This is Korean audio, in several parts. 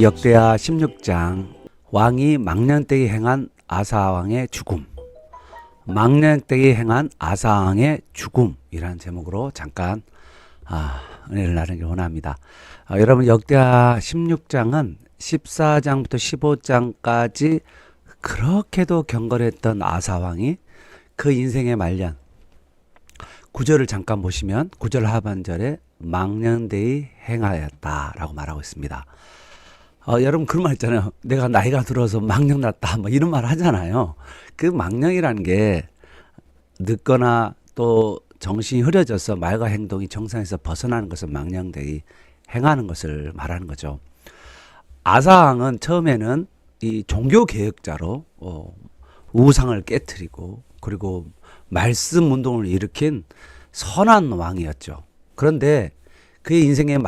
역대하 16장 왕이 망년때에 행한 아사왕의 죽음, 망년때에 행한 아사왕의 죽음이라는 제목으로 잠깐 은혜를 나누길 원합니다. 여러분, 역대하 16장은 14장부터 15장까지 그렇게도 경건했던 아사왕이 그 인생의 말년 9절을 잠깐 보시면 9절 하반절에 망년때에 행하였다라고 말하고 있습니다. 여러분, 그런 말 있잖아요. 내가 나이가 들어서 망령 났다, 뭐 이런 말 하잖아요. 그 망령이라는 게 늙거나 또 정신이 흐려져서 말과 행동이 정상에서 벗어나는 것을 망령되이 행하는 것을 말하는 거죠. 아사왕은 처음에는 이 종교 개혁자로 우상을 깨뜨리고 그리고 말씀 운동을 일으킨 선한 왕이었죠. 그런데 그의 인생의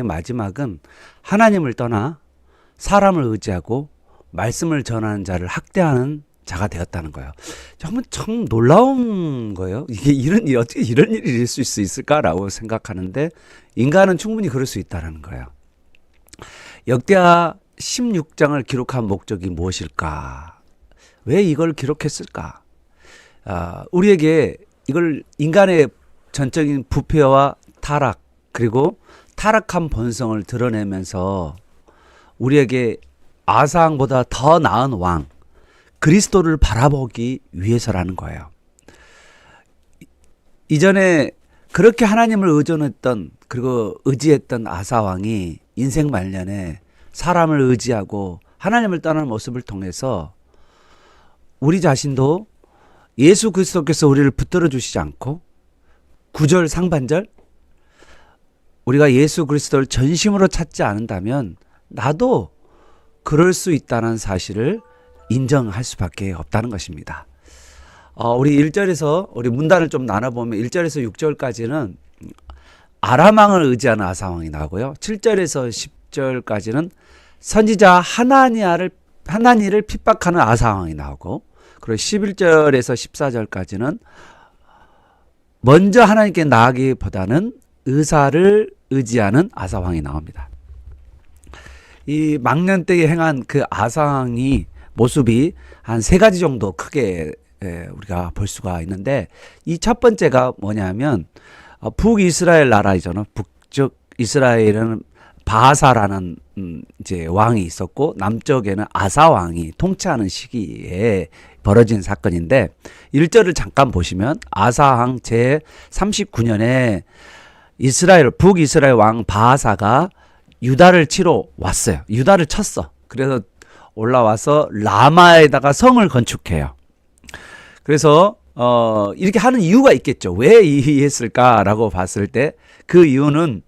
마지막은 하나님을 떠나 사람을 의지하고 말씀을 전하는 자를 학대하는 자가 되었다는 거예요. 정말 참 놀라운 거예요. 이게 어떻게 이런 일이 있을 수 있을까라고 생각하는데 인간은 충분히 그럴 수 있다는 거예요. 역대하 16장을 기록한 목적이 무엇일까? 왜 이걸 기록했을까? 우리에게 이걸 인간의 전적인 부패와 타락 그리고 타락한 본성을 드러내면서 우리에게 아사왕보다 더 나은 왕 그리스도를 바라보기 위해서라는 거예요. 이전에 그렇게 하나님을 의존했던 그리고 의지했던 아사왕이 인생 말년에 사람을 의지하고 하나님을 떠나는 모습을 통해서 우리 자신도 예수 그리스도께서 우리를 붙들어 주시지 않고 9절 상반절 우리가 예수 그리스도를 전심으로 찾지 않는다면 나도 그럴 수 있다는 사실을 인정할 수밖에 없다는 것입니다. 우리 1절에서 우리 문단을 좀 나눠보면 1절에서 6절까지는 아람왕을 의지하는 아사왕이 나오고요. 7절에서 10절까지는 선지자 하나니를 핍박하는 아사왕이 나오고 그리고 11절에서 14절까지는 먼저 하나님께 나아가기보다는 의사를 의지하는 아사왕이 나옵니다. 이 망년 때에 행한 그 아사왕이 모습이 한 세 가지 정도 크게 우리가 볼 수가 있는데 이 첫 번째가 뭐냐면 북이스라엘 나라이잖아요. 북쪽 이스라엘은 바하사라는 이제 왕이 있었고 남쪽에는 아사 왕이 통치하는 시기에 벌어진 사건인데 1절을 잠깐 보시면 아사 왕 제 39년에 북이스라엘 왕 바하사가 유다를 치러 왔어요. 유다를 쳤어. 그래서 올라와서 라마에다가 성을 건축해요. 그래서 이렇게 하는 이유가 있겠죠. 왜 이했을까라고 봤을 때 그 이유는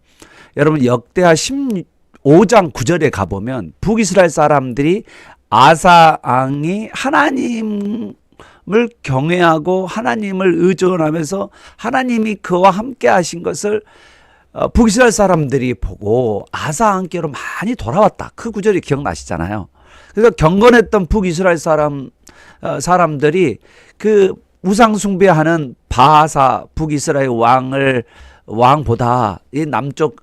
여러분 역대하 15장 9절에 가보면 북이스라엘 사람들이 아사 왕이 하나님을 경외하고 하나님을 의존하면서 하나님이 그와 함께 하신 것을 북이스라엘 사람들이 보고 아사 왕께로 많이 돌아왔다. 그 구절이 기억나시잖아요. 그래서 경건했던 북이스라엘 사람들이 그 우상 숭배하는 바하사 북이스라엘 왕보다 이 남쪽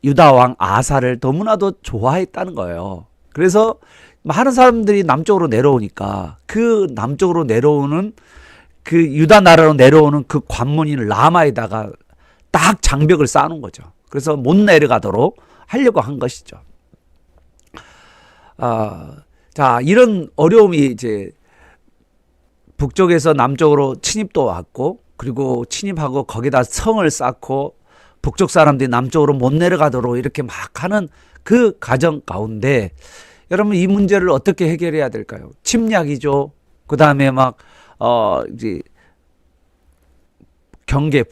유다 왕 아사를 너무나도 좋아했다는 거예요. 그래서 많은 사람들이 남쪽으로 내려오니까 그 남쪽으로 내려오는 그 유다 나라로 내려오는 그 관문인 라마에다가 딱 장벽을 쌓아놓은 거죠. 그래서 못 내려가도록 하려고 한 것이죠. 자, 이런 어려움이 이제 북쪽에서 남쪽으로 침입도 왔고 그리고 침입하고 거기다 성을 쌓고 북쪽 사람들이 남쪽으로 못 내려가도록 이렇게 막 하는 그 과정 가운데 여러분 이 문제를 어떻게 해결해야 될까요? 침략이죠. 그 다음에 막 이제 경계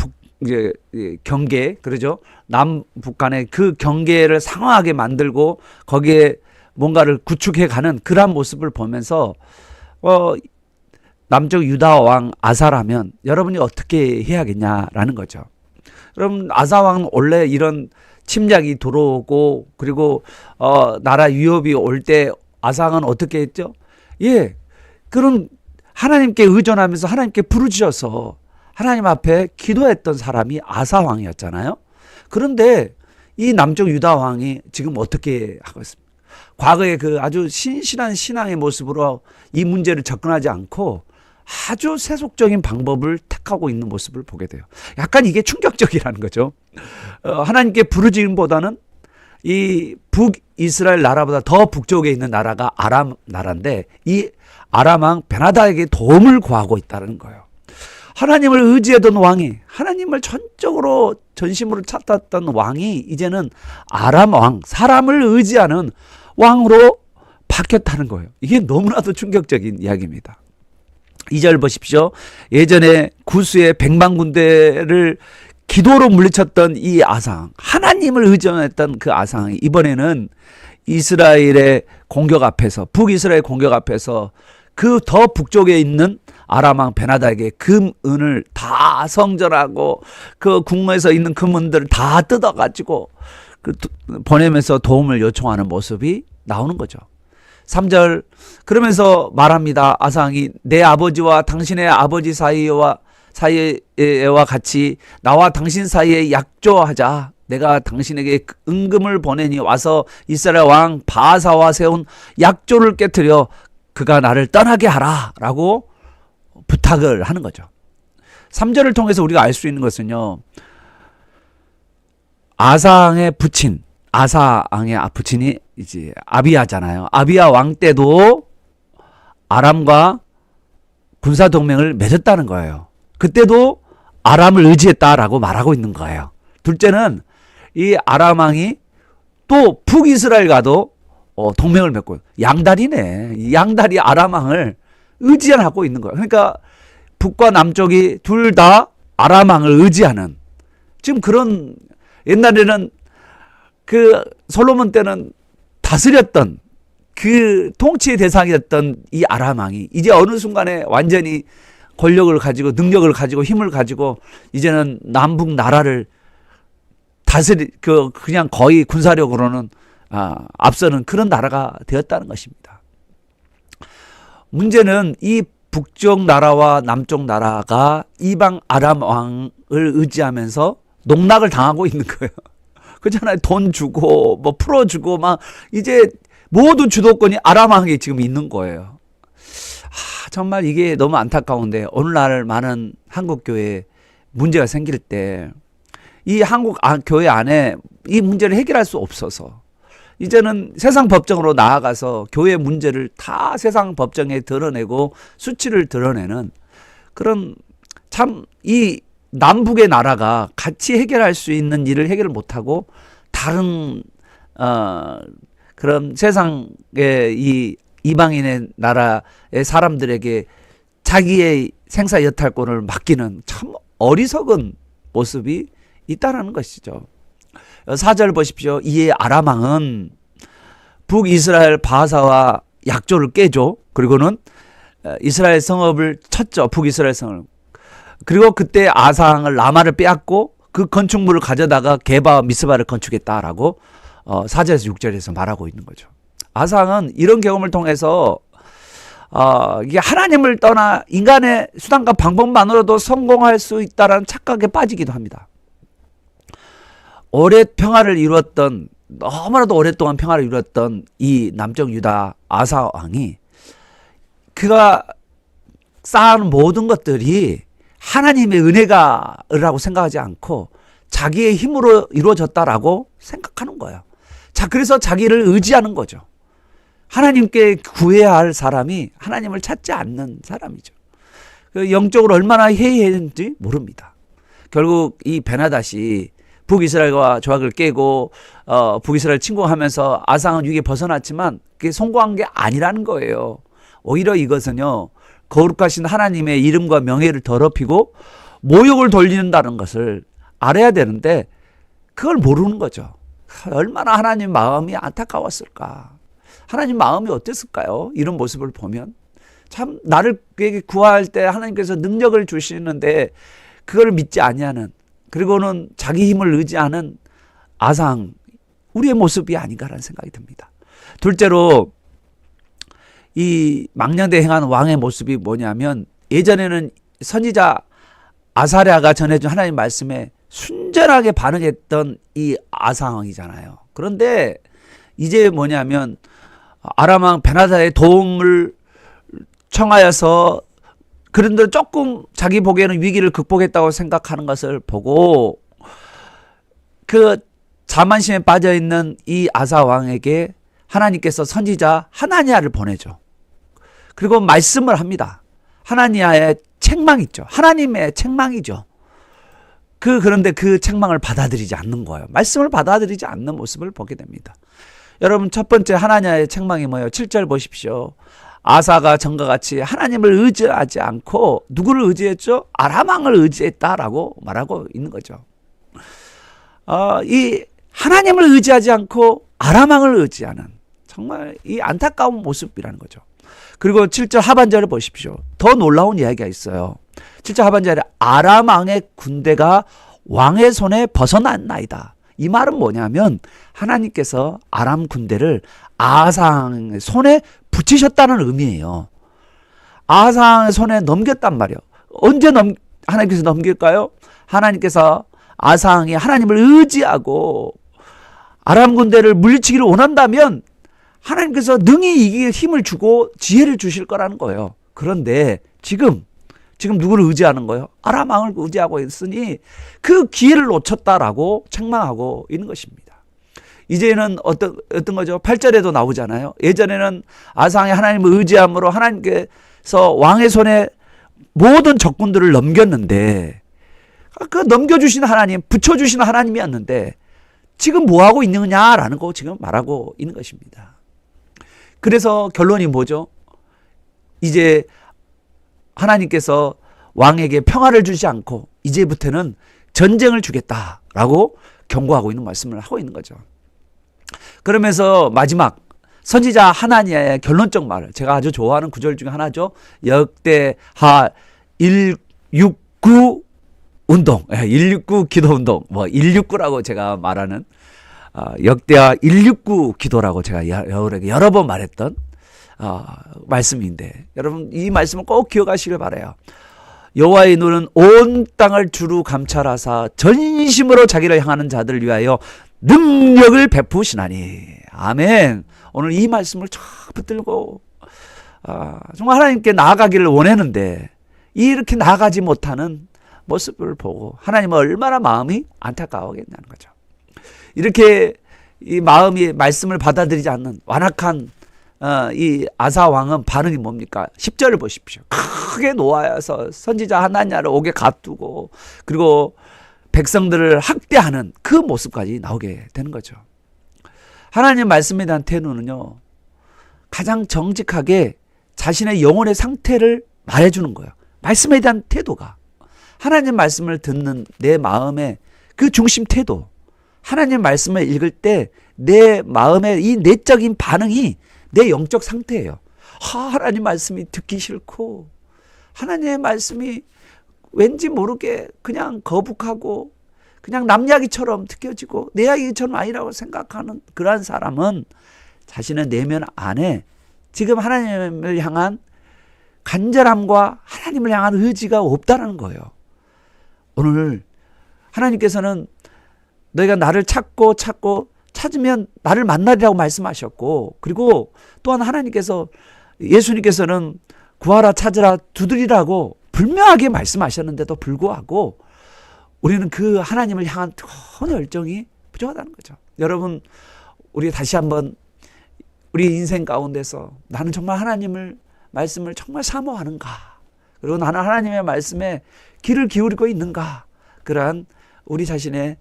그러죠. 남북 간의 그 경계를 상황하게 만들고 거기에 뭔가를 구축해가는 그러한 모습을 보면서 남쪽 유다 왕 아사라면 여러분이 어떻게 해야겠냐라는 거죠. 그럼 아사 왕은 원래 이런 침략이 들어오고 그리고 나라 위협이 올 때 아사 왕은 어떻게 했죠? 그럼 하나님께 의존하면서 하나님께 부르짖어서 하나님 앞에 기도했던 사람이 아사 왕이었잖아요. 그런데 이 남쪽 유다 왕이 지금 어떻게 하고 있습니까? 과거에 그 아주 신실한 신앙의 모습으로 이 문제를 접근하지 않고 아주 세속적인 방법을 택하고 있는 모습을 보게 돼요. 약간 이게 충격적이라는 거죠. 하나님께 부르짖음보다는 이 북이스라엘 나라보다 더 북쪽에 있는 나라가 아람 나라인데 이 아람 왕 베나다에게 도움을 구하고 있다는 거예요. 하나님을 의지하던 왕이, 하나님을 전적으로 전심으로 찾았던 왕이 이제는 아람 왕, 사람을 의지하는 왕으로 바뀌었다는 거예요. 이게 너무나도 충격적인 이야기입니다. 2절 보십시오. 예전에 구스의 100만 군대를 기도로 물리쳤던 이 아상, 하나님을 의존했던 그 아상이 이번에는 이스라엘의 공격 앞에서, 북이스라엘 공격 앞에서 그 더 북쪽에 있는 아람 왕 베나다에게 금은을 다 성전하고 그 궁에서 있는 금은들을 다 뜯어가지고 보내면서 도움을 요청하는 모습이 나오는 거죠. 3절 그러면서 말합니다. 아상이 내 아버지와 당신의 아버지 사이와 같이 나와 당신 사이에 약조하자. 내가 당신에게 은금을 보내니 와서 이스라엘 왕 바하사와 세운 약조를 깨뜨려 그가 나를 떠나게 하라 라고 부탁을 하는 거죠. 3절을 통해서 우리가 알 수 있는 것은요, 아상의 부친, 아사왕의 부친이 이제 아비야잖아요. 아비야 왕 때도 아람과 군사 동맹을 맺었다는 거예요. 그때도 아람을 의지했다라고 말하고 있는 거예요. 둘째는 이 아람 왕이 또 북이스라엘과도 동맹을 맺고, 양다리네. 양다리 아람 왕을 의지하고 있는 거예요. 그러니까 북과 남쪽이 둘 다 아람 왕을 의지하는, 지금 그런, 옛날에는 그 솔로몬 때는 다스렸던 그 통치의 대상이었던 이 아람 왕이 이제 어느 순간에 완전히 권력을 가지고 능력을 가지고 힘을 가지고 이제는 남북 나라를 그냥 거의 군사력으로는 앞서는 그런 나라가 되었다는 것입니다. 문제는 이 북쪽 나라와 남쪽 나라가 이방 아람 왕을 의지하면서 농락을 당하고 있는 거예요. 그렇잖아요. 돈 주고 뭐 풀어주고 막 이제 모두 주도권이 아람 왕에게 지금 있는 거예요. 정말 이게 너무 안타까운데 오늘날 많은 한국 교회에 문제가 생길 때 이 한국 교회 안에 이 문제를 해결할 수 없어서 이제는 세상 법정으로 나아가서 교회 문제를 다 세상 법정에 드러내고 수치를 드러내는 그런, 참 이 남북의 나라가 같이 해결할 수 있는 일을 해결을 못하고 다른 그런 세상의 이 이방인의 나라의 사람들에게 자기의 생사 여탈권을 맡기는 참 어리석은 모습이 있다는 것이죠. 4절 보십시오. 이에 아람 왕은 북이스라엘 바하사와 약조를 깨죠. 그리고는 이스라엘 성읍을 쳤죠. 북이스라엘 성을. 그리고 그때 아상을 라마를 빼앗고 그 건축물을 가져다가 게바와 미스바를 건축했다라고 4절에서 6절에서 말하고 있는 거죠. 아상은 이런 경험을 통해서 이게 하나님을 떠나 인간의 수단과 방법만으로도 성공할 수 있다라는 착각에 빠지기도 합니다. 오래 평화를 이루었던, 너무나도 오랫동안 평화를 이루었던 이 남쪽 유다 아사 왕이 그가 쌓은 모든 것들이 하나님의 은혜가라고 생각하지 않고 자기의 힘으로 이루어졌다라고 생각하는 거예요. 자, 그래서 자기를 의지하는 거죠. 하나님께 구해야 할 사람이 하나님을 찾지 않는 사람이죠. 영적으로 얼마나 해이했는지 모릅니다. 결국 이 베나닷이 북이스라엘과 조약을 깨고 북이스라엘 침공하면서 아상은 위기에 벗어났지만 그게 성공한 게 아니라는 거예요. 오히려 이것은요, 거룩하신 하나님의 이름과 명예를 더럽히고 모욕을 돌린다는 것을 알아야 되는데 그걸 모르는 거죠. 얼마나 하나님 마음이 안타까웠을까. 하나님 마음이 어땠을까요? 이런 모습을 보면 참 나를 구할 때 하나님께서 능력을 주시는데 그걸 믿지 아니하는, 그리고는 자기 힘을 의지하는 아상, 우리의 모습이 아닌가라는 생각이 듭니다. 둘째로 이 망령되이 행한 왕의 모습이 뭐냐면, 예전에는 선지자 아사랴가 전해준 하나님 말씀에 순전하게 반응했던 이 아사 왕이잖아요. 그런데 이제 뭐냐면 아람 왕 베나다의 도움을 청하여서 그런데 조금 자기 보기에는 위기를 극복했다고 생각하는 것을 보고 그 자만심에 빠져 있는 이 아사 왕에게 하나님께서 선지자 하나니아를 보내죠. 그리고 말씀을 합니다. 하나니아의 책망 있죠. 하나님의 책망이죠. 그런데 그 책망을 받아들이지 않는 거예요. 말씀을 받아들이지 않는 모습을 보게 됩니다. 여러분, 첫 번째 하나니아의 책망이 뭐예요? 7절 보십시오. 아사가 전과 같이 하나님을 의지하지 않고 누구를 의지했죠? 아람 왕을 의지했다라고 말하고 있는 거죠. 이 하나님을 의지하지 않고 아람 왕을 의지하는 정말 이 안타까운 모습이라는 거죠. 그리고 7절 하반절을 보십시오. 더 놀라운 이야기가 있어요. 7절 하반절에 아람 왕의 군대가 왕의 손에 벗어났나이다. 이 말은 뭐냐면 하나님께서 아람 군대를 아사왕의 손에 붙이셨다는 의미예요. 아사왕의 손에 넘겼단 말이에요. 언제 하나님께서 넘길까요? 하나님께서 아사왕이 하나님을 의지하고 아람 군대를 물리치기를 원한다면 하나님께서 능히 이기게 힘을 주고 지혜를 주실 거라는 거예요. 그런데 지금 누구를 의지하는 거예요? 아람 왕을 의지하고 있으니 그 기회를 놓쳤다라고 책망하고 있는 것입니다. 이제는 어떤 거죠? 8절에도 나오잖아요. 예전에는 아사왕이 하나님을 의지함으로 하나님께서 왕의 손에 모든 적군들을 넘겼는데 그 넘겨주신 하나님, 붙여주신 하나님이었는데 지금 뭐하고 있느냐라는 거 지금 말하고 있는 것입니다. 그래서 결론이 뭐죠? 이제 하나님께서 왕에게 평화를 주지 않고 이제부터는 전쟁을 주겠다라고 경고하고 있는 말씀을 하고 있는 거죠. 그러면서 마지막 선지자 하나니아의 결론적 말을 제가 아주 좋아하는 구절 중에 하나죠. 역대하 169 운동, 169 기도 운동, 169라고 제가 말하는 역대하 169 기도라고 제가 여러 번 말했던 말씀인데 여러분 이 말씀을 꼭 기억하시길 바라요. 여호와의 눈은 온 땅을 주루 감찰하사 전심으로 자기를 향하는 자들을 위하여 능력을 베푸시나니. 아멘. 오늘 이 말씀을 쫙 붙들고 정말 하나님께 나아가기를 원했는데 이렇게 나아가지 못하는 모습을 보고 하나님은 얼마나 마음이 안타까워하겠냐는 거죠. 이렇게 이 마음이 말씀을 받아들이지 않는 완악한 이 아사 왕은 반응이 뭡니까? 10절을 보십시오. 크게 노하여서 선지자 하나니아를 옥에 가두고 그리고 백성들을 학대하는 그 모습까지 나오게 되는 거죠. 하나님 말씀에 대한 태도는요, 가장 정직하게 자신의 영혼의 상태를 말해주는 거예요. 말씀에 대한 태도가 하나님 말씀을 듣는 내 마음의 그 중심 태도, 하나님 말씀을 읽을 때 내 마음의 이 내적인 반응이 내 영적 상태예요. 하나님 말씀이 듣기 싫고 하나님의 말씀이 왠지 모르게 그냥 거북하고 그냥 남 이야기처럼 느껴지고 내 이야기처럼 아니라고 생각하는 그러한 사람은 자신의 내면 안에 지금 하나님을 향한 간절함과 하나님을 향한 의지가 없다는 거예요. 오늘 하나님께서는 너희가 나를 찾고 찾으면 나를 만나리라고 말씀하셨고 그리고 또한 하나님께서 예수님께서는 구하라 찾으라 두드리라고 분명하게 말씀하셨는데도 불구하고 우리는 그 하나님을 향한 뜨거운 열정이 부족하다는 거죠. 여러분 우리 다시 한번 우리 인생 가운데서 나는 정말 하나님을 말씀을 정말 사모하는가 그리고 나는 하나님의 말씀에 귀를 기울이고 있는가 그러한 우리 자신을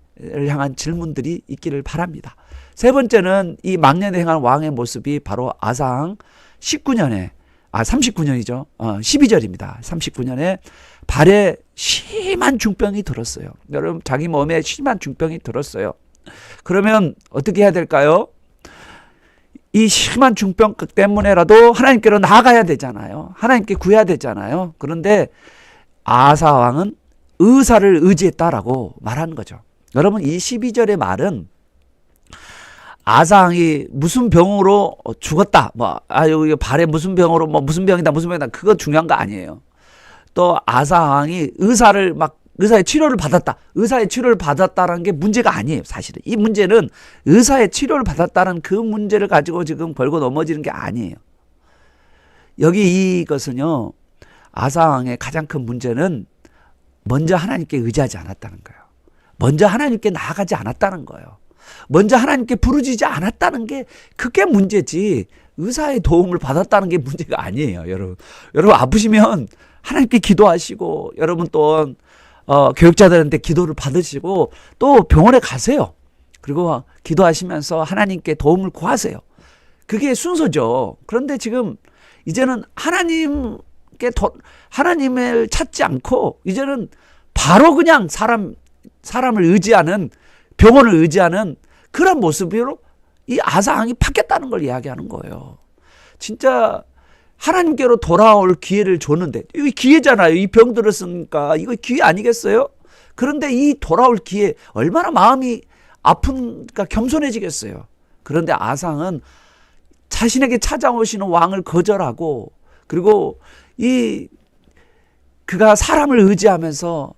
향한 질문들이 있기를 바랍니다. 세 번째는 이 망년에 행한 왕의 모습이 바로 아사왕 39년이죠. 12절입니다. 39년에 발에 심한 중병이 들었어요. 여러분 자기 몸에 심한 중병이 들었어요. 그러면 어떻게 해야 될까요? 이 심한 중병 때문에라도 하나님께로 나아가야 되잖아요. 하나님께 구해야 되잖아요. 그런데 아사왕은 의사를 의지했다라고 말하는 거죠. 여러분 이 12절의 말은 아사왕이 무슨 병으로 죽었다. 여기 발에 무슨 병으로 무슨 병이다 그거 중요한 거 아니에요. 또 아사왕이 의사를 막 의사의 치료를 받았다. 의사의 치료를 받았다라는 게 문제가 아니에요. 사실은 이 문제는 의사의 치료를 받았다는 그 문제를 가지고 지금 걸고 넘어지는 게 아니에요. 여기 이것은요, 아상의 가장 큰 문제는 먼저 하나님께 의지하지 않았다는 거예요. 먼저 하나님께 나아가지 않았다는 거예요. 먼저 하나님께 부르짖지 않았다는 게 그게 문제지, 의사의 도움을 받았다는 게 문제가 아니에요. 여러분 아프시면 하나님께 기도하시고, 여러분 또 교육자들한테 기도를 받으시고 또 병원에 가세요. 그리고 기도하시면서 하나님께 도움을 구하세요. 그게 순서죠. 그런데 지금 이제는 하나님을 찾지 않고 이제는 바로 그냥 사람을 의지하는, 병원을 의지하는 그런 모습으로 이 아상이 바뀌었다는 걸 이야기하는 거예요. 진짜 하나님께로 돌아올 기회를 줬는데, 이거 기회잖아요. 이 병 들었으니까 이거 기회 아니겠어요? 그런데 이 돌아올 기회, 얼마나 마음이 아픈가, 겸손해지겠어요. 그런데 아상은 자신에게 찾아오시는 왕을 거절하고, 그리고 그가 사람을 의지하면서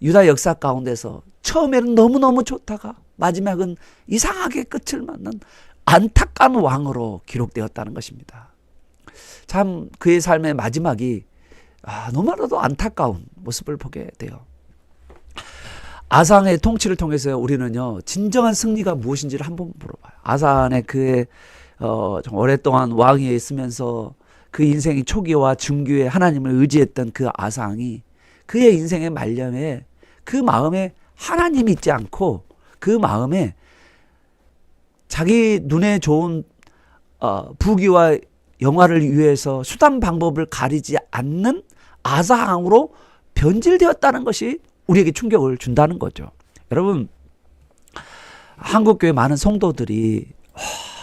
유다 역사 가운데서 처음에는 너무너무 좋다가 마지막은 이상하게 끝을 맞는 안타까운 왕으로 기록되었다는 것입니다. 참 그의 삶의 마지막이 너무나도 안타까운 모습을 보게 돼요. 아상의 통치를 통해서 우리는요, 진정한 승리가 무엇인지를 한번 물어봐요. 아상의 그의 좀 오랫동안 왕위에 있으면서 그 인생의 초기와 중기에 하나님을 의지했던 그 아상이 그의 인생의 말년에 그 마음에 하나님이 있지 않고 그 마음에 자기 눈에 좋은 부귀와 영화를 위해서 수단 방법을 가리지 않는 아상으로 변질되었다는 것이 우리에게 충격을 준다는 거죠. 여러분, 한국교회 많은 성도들이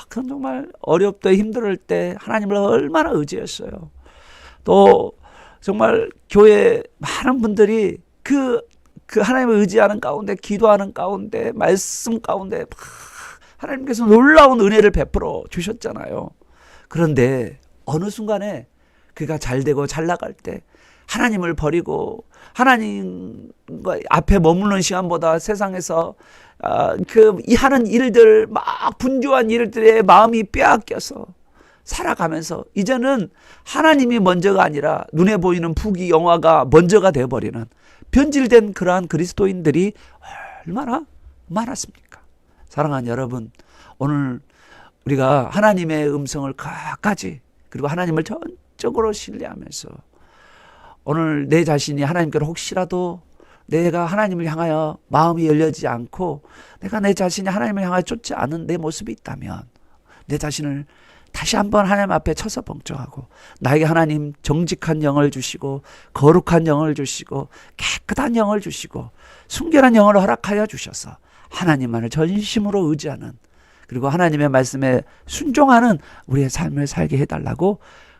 그럼 정말 어렵다 힘들 때 하나님을 얼마나 의지했어요. 또 정말 교회 많은 분들이 그 하나님을 의지하는 가운데, 기도하는 가운데, 말씀 가운데 하나님께서 놀라운 은혜를 베풀어 주셨잖아요. 그런데 어느 순간에 그가 잘되고 잘 나갈 때 하나님을 버리고 하나님과 앞에 머무는 시간보다 세상에서 이 하는 일들, 막 분주한 일들에 마음이 빼앗겨서 살아가면서 이제는 하나님이 먼저가 아니라 눈에 보이는 부귀 영화가 먼저가 되어버리는 변질된 그러한 그리스도인들이 얼마나 많았습니까? 사랑하는 여러분, 오늘 우리가 하나님의 음성을 끝까지, 그리고 하나님을 전적으로 신뢰하면서 오늘 내 자신이 하나님께로 혹시라도 내가 하나님을 향하여 마음이 열려지지 않고 내가 내 자신이 하나님을 향하여 쫓지 않은 내 모습이 있다면 내 자신을 다시 한번 하나님 앞에 쳐서 봉정하고, 나에게 하나님 정직한 영을 주시고 거룩한 영을 주시고 깨끗한 영을 주시고 순결한 영을 허락하여 주셔서 하나님만을 전심으로 의지하는, 그리고 하나님의 말씀에 순종하는 우리의 삶을 살게 해달라고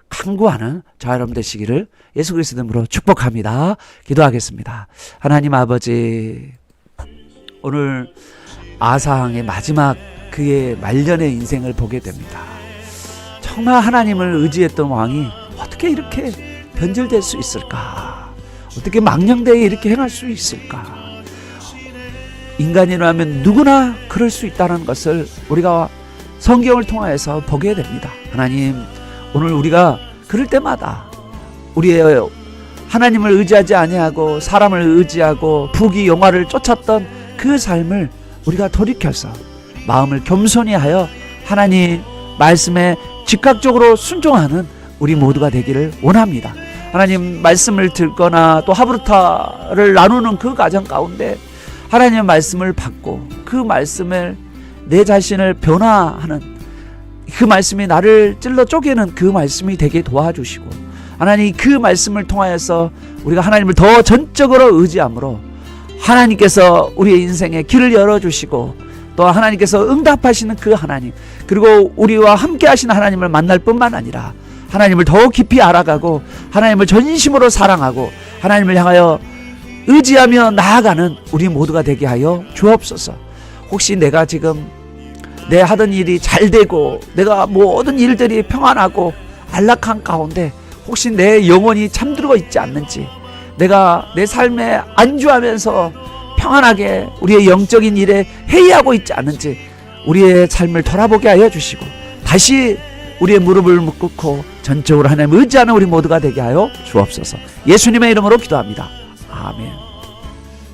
간구하는 저와 여러분 되시기를 예수 그리스도 이름으로 축복합니다. 기도하겠습니다. 하나님 아버지, 오늘 아상의 마지막 그의 말년의 인생을 보게 됩니다. 정말 하나님을 의지했던 왕이 어떻게 이렇게 변질될 수 있을까? 어떻게 망령되게 이렇게 행할 수 있을까? 인간이라면 누구나 그럴 수 있다는 것을 우리가 성경을 통하여서 보게 됩니다. 하나님, 오늘 우리가 그럴 때마다 우리의 하나님을 의지하지 아니하고 사람을 의지하고 부귀 영화를 쫓았던 그 삶을 우리가 돌이켜서 마음을 겸손히 하여 하나님 말씀에 즉각적으로 순종하는 우리 모두가 되기를 원합니다. 하나님 말씀을 듣거나 또 하브루타를 나누는 그 과정 가운데 하나님의 말씀을 받고 그 말씀을 내 자신을 변화하는, 그 말씀이 나를 찔러 쪼개는 그 말씀이 되게 도와주시고, 하나님 그 말씀을 통하여서 우리가 하나님을 더 전적으로 의지함으로 하나님께서 우리의 인생에 길을 열어주시고 또 하나님께서 응답하시는 그 하나님, 그리고 우리와 함께 하시는 하나님을 만날 뿐만 아니라 하나님을 더 깊이 알아가고 하나님을 전심으로 사랑하고 하나님을 향하여 의지하며 나아가는 우리 모두가 되게 하여 주옵소서. 혹시 내가 지금 내 하던 일이 잘 되고 내가 모든 일들이 평안하고 안락한 가운데 혹시 내 영혼이 잠들어 있지 않는지, 내가 내 삶에 안주하면서 평안하게 우리의 영적인 일에 회의하고 있지 않은지 우리의 삶을 돌아보게 하여 주시고 다시 우리의 무릎을 꿇고 전적으로 하나님 의지하는 우리 모두가 되게 하여 주옵소서. 예수님의 이름으로 기도합니다. 아멘.